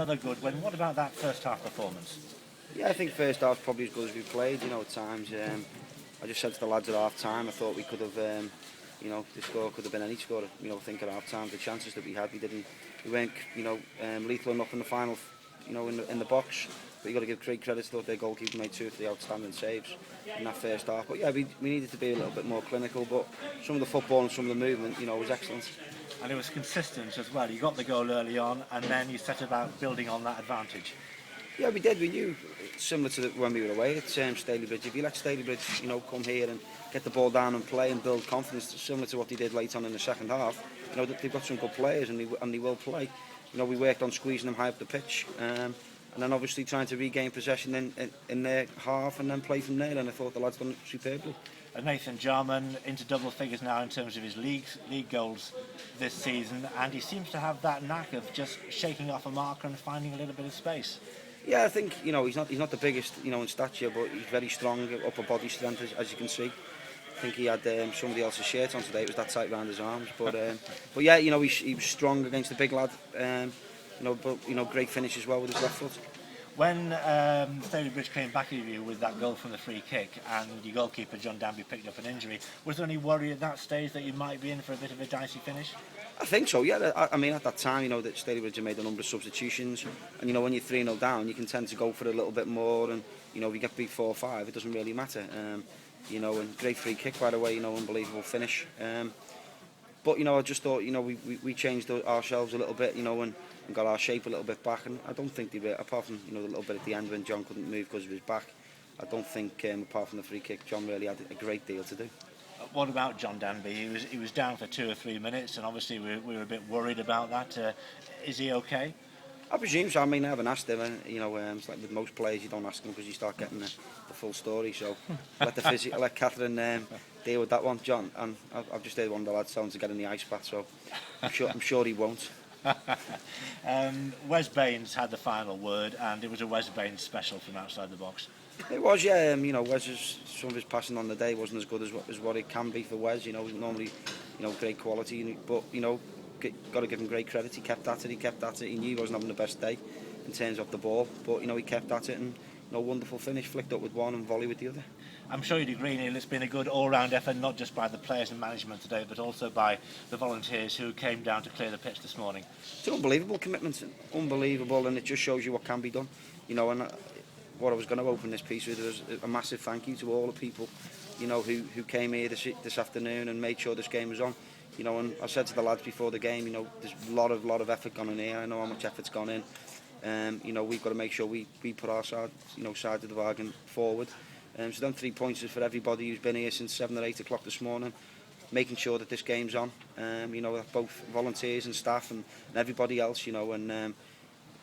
another good win. What about that first half performance? Yeah, I think first half probably as good as we played. At times. I just said to the lads at half time, I thought we could have, the score could have been any score. I think at half time the chances that we had, we weren't, lethal enough in the final, in the box. But you got to give great credit to their goalkeeper made 2 or 3 outstanding saves in that first half. But yeah, we needed to be a little bit more clinical. But some of the football and some of the movement, was excellent. And it was consistent as well. You got the goal early on, and then you set about building on that advantage. Yeah, we did. We knew, similar to when we were away at Stalybridge, if you let Stalybridge, come here and get the ball down and play and build confidence, similar to what they did late on in the second half, they've got some good players and they will play. We worked on squeezing them high up the pitch, and then obviously trying to regain possession in their half and then play from there. And I thought the lads done it superbly. And Nathan Jarman into double figures now in terms of his league goals this season, and he seems to have that knack of just shaking off a marker and finding a little bit of space. Yeah, I think he's not the biggest in stature, but he's very strong, upper body strength as you can see. I think he had somebody else's shirt on today. It was that tight round his arms, but yeah, he was strong against the big lad. But great finish as well with his left foot. When Stalybridge came back at you with that goal from the free kick and your goalkeeper John Danby picked up an injury, was there any worry at that stage that you might be in for a bit of a dicey finish? I think so, yeah. I mean, at that time, that Stalybridge had made a number of substitutions, and when you're 3-0 down, you can tend to go for a little bit more, and if you get beat 4-5, it doesn't really matter. And great free kick, by the way, unbelievable finish. But I just thought, we changed ourselves a little bit, and got our shape a little bit back, and I don't think they were, apart from the little bit at the end when John couldn't move because of his back, I don't think apart from the free kick, John really had a great deal to do. What about John Danby? He was down for 2 or 3 minutes, and obviously we were a bit worried about that. Is he okay? I presume so. I mean, I haven't asked him. It's like with most players, you don't ask them because you start getting the full story. So let Catherine deal with that one, John. And I've just heard one of the lads telling him to get in the ice bath, so I'm sure he won't. Wes Baines had the final word, and it was a Wes Baines special from outside the box. It was, yeah. Wes, some of his passing on the day wasn't as good as what it can be for Wes. He's normally, great quality, but got to give him great credit. He kept at it. He knew he wasn't having the best day in terms of the ball, but he kept at it, and wonderful finish, flicked up with one and volley with the other. I'm sure you'd agree, Neil, it's been a good all-round effort, not just by the players and management today, but also by the volunteers who came down to clear the pitch this morning. It's an unbelievable commitment, unbelievable, and it just shows you what can be done. And what I was going to open this piece with was a massive thank you to all the people, who came here this afternoon and made sure this game was on. And I said to the lads before the game, there's a lot of effort gone in here. I know how much effort's gone in. We've got to make sure we put our side of the bargain forward. So them 3 points is for everybody who's been here since 7 or 8 o'clock this morning, making sure that this game's on. Both volunteers and staff and everybody else, and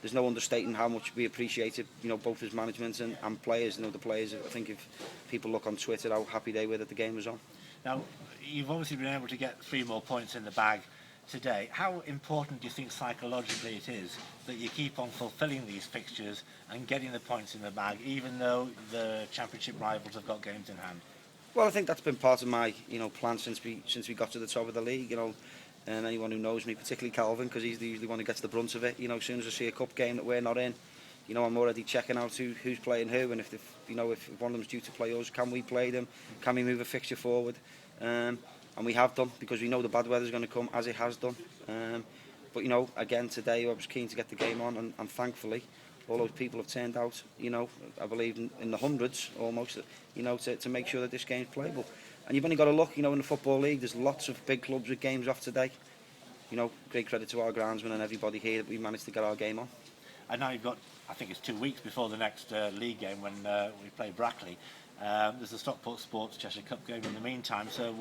there's no understating how much we appreciate it, both as management and players. The players, I think if people look on Twitter how happy they were that the game was on. Now, you've obviously been able to get 3 more points in the bag today. How important do you think psychologically it is that you keep on fulfilling these fixtures and getting the points in the bag, even though the championship rivals have got games in hand? Well, I think that's been part of my plan since we got to the top of the league. And anyone who knows me, particularly Calvin, because he's the usually one who gets the brunt of it. As soon as I see a cup game that we're not in, I'm already checking out who's playing who, and if one of them's due to play us, can we play them? Can we move a fixture forward? And we have done, because we know the bad weather's going to come, as it has done. But again today I was keen to get the game on, and thankfully all those people have turned out. I believe in the hundreds almost. To make sure that this game's playable. And you've only got to look. In the Football League, there's lots of big clubs with games off today. Great credit to our groundsmen and everybody here that we managed to get our game on. And now you've got, I think it's 2 weeks before the next league game when we play Brackley. There's the Stockport Sports Cheshire Cup game in the meantime. So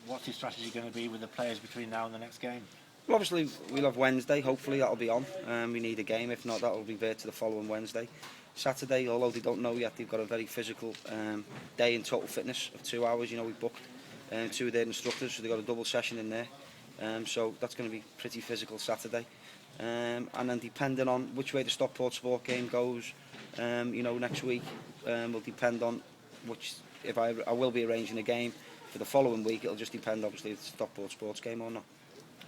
what's your strategy going to be with the players between now and the next game? Well, obviously we'll have Wednesday. Hopefully that'll be on. We need a game. If not, that'll revert to the following Wednesday. Saturday, although they don't know yet, they've got a very physical day in total fitness of 2 hours. We booked 2 of their instructors, so they've got a double session in there. So that's going to be pretty physical Saturday. And then depending on which way the Stockport Sport game goes, next week will depend on if I will be arranging a game for the following week. It'll just depend, obviously, if it's the Stockport Sports game or not.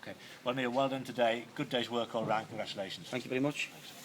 Okay. Well, Neil, well done today. Good day's work all round. Congratulations. Thank you very much. Thanks.